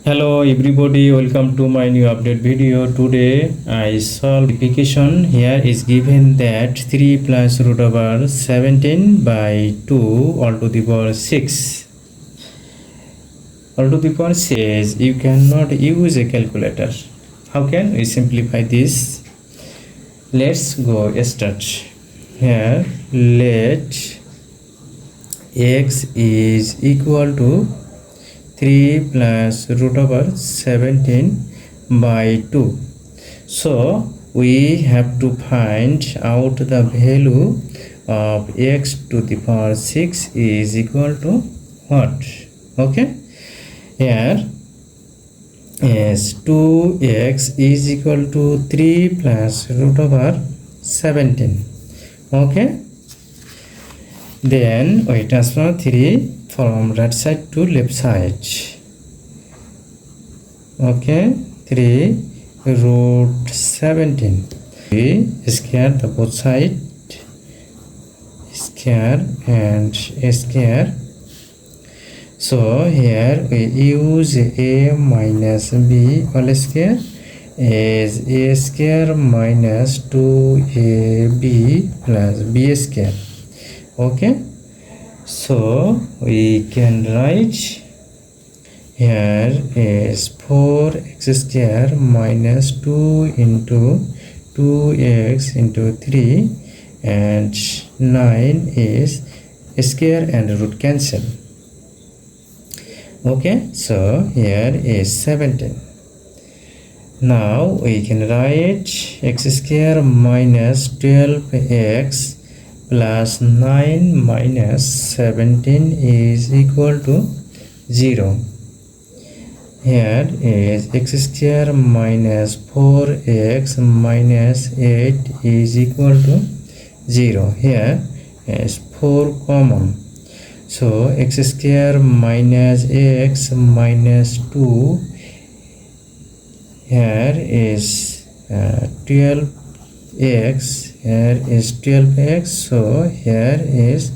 Hello everybody, welcome to my new update video. Today I solve multiplication. Here is given that 3 plus root over 17 by 2 all to the power 6. All to the power 6, you cannot use a calculator. How can we simplify this? Let's go start. Here let x is equal to 3 plus root over 17 by 2. So we have to find out the value of x to the power 6 is equal to what? Okay, here is 2x is equal to 3 plus root over 17. Okay, then we transfer 3 from right side to left side. Okay, 3 root 17. We square the both side, square and square. So here we use a minus b all square is a square minus 2ab plus b square. Okay, so we can write here is 4x square minus 2 into 2x into 3 and 9 is square and root cancel. Okay, so here is 17. Now we can write x square minus 12x plus 9 minus 17 is equal to 0. Here is x square minus 4x minus 8 is equal to 0. Here is 4 common. So x square minus x minus 2. Here is 12x. Here is 12x, so here is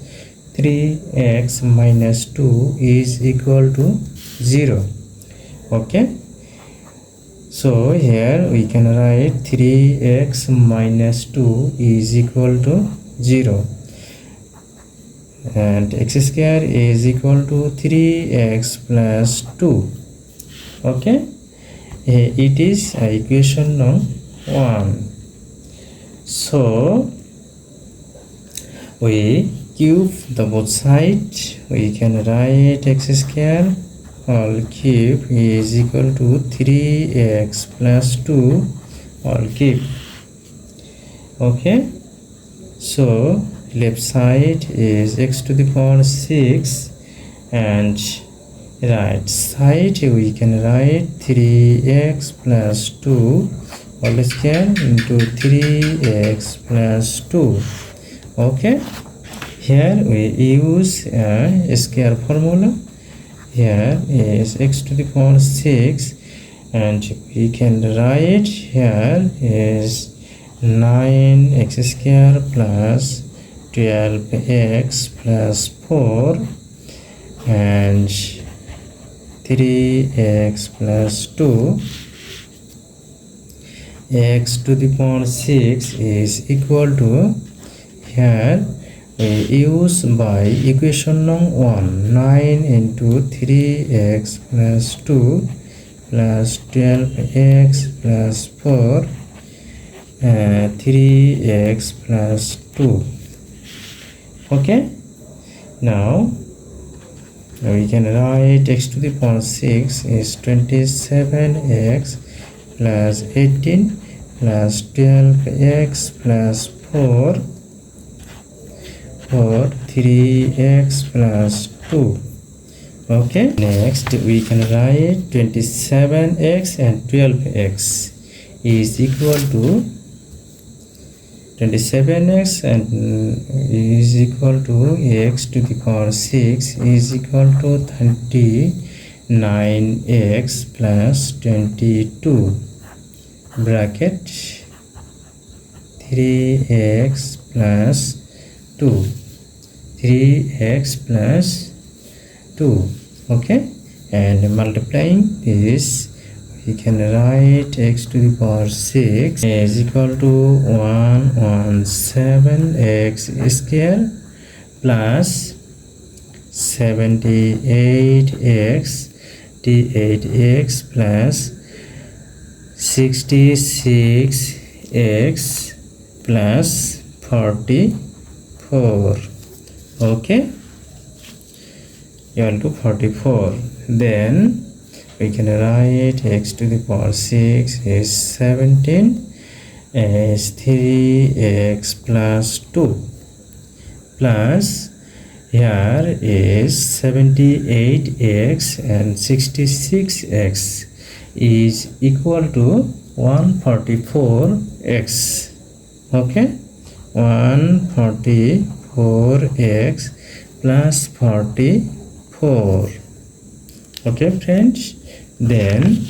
3x minus 2 is equal to 0. Okay, so here we can write 3x minus 2 is equal to 0 and x square is equal to 3x plus 2. Okay, it is equation number 1. So we cube the both sides. We can write x square all cube is equal to 3x plus 2 all cube. Okay, so left side is x to the power 6 and right side we can write 3x plus 2 all square into 3x plus 2. Okay, here we use a square formula. Here is x to the power 6 and we can write here is 9x square plus 12x plus 4 and 3x plus 2. X to the power 6 is equal to, here we use by equation number 1, 9 into 3x plus 2 plus 12x plus 4 3x plus 2. Okay, now we can write x to the power 6 is 27x plus 18 plus 12x plus 4 for 3x plus 2. Okay, next we can write 27x and 12x is equal to 27x and is equal to x to the power 6 is equal to 39x plus 22 bracket 3x plus 2 3x plus 2. Okay, and multiplying this, we can write x to the power 6 is equal to 117x square plus 78x d8x plus 66x plus 44. Okay, equal to 44. Then we can write x to the power 6 is 17 is 3x plus 2 plus here is 78x and 66x is equal to 144x. Okay, 144x plus 44. Okay friends, then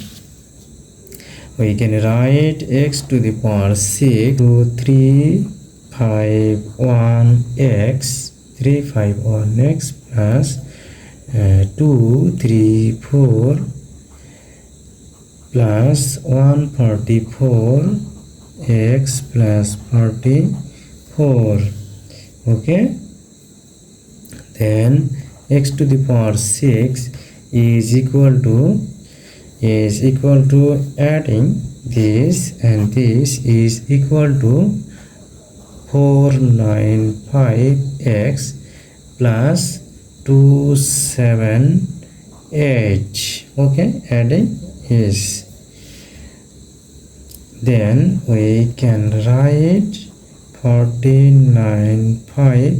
we can write x to the power 6 to 351x plus 234 plus 144x plus 44. Okay, then x to the power 6 is equal to adding this and this is equal to 495x plus 278. Okay, adding is, then we can write 495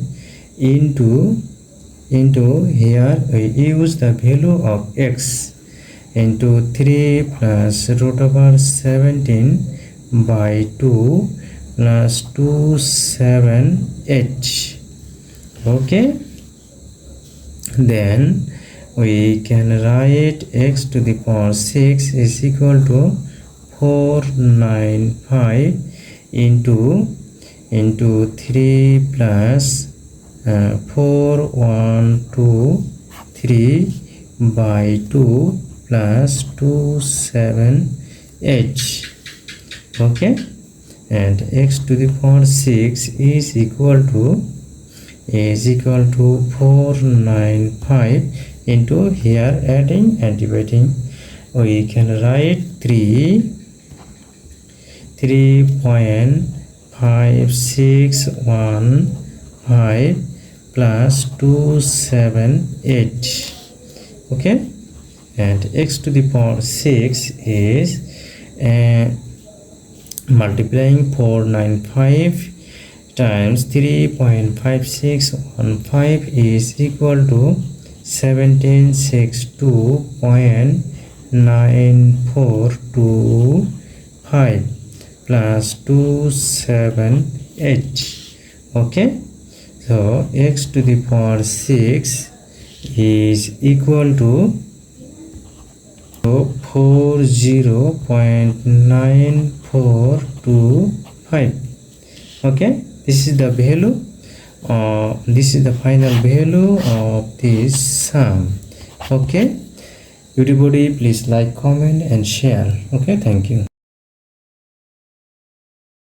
into here we use the value of x into 3 plus root over 17 by 2 plus 27h. Okay, then we can write x to the power 6 is equal to 495 into 3 plus 4123 by 2 plus 27h. Okay, and x to the power 6 is equal to 495 into here adding and dividing, we can write 3.5615 plus 278. Okay, and x to the power 6 is multiplying 495 times 3.5615 is equal to 1762.9425 plus 27h. Okay, so x to the power 6 is equal to 40.9425. Okay, this is the value, this is the final value of this sum. Okay, everybody please like, comment and share. Okay, thank you.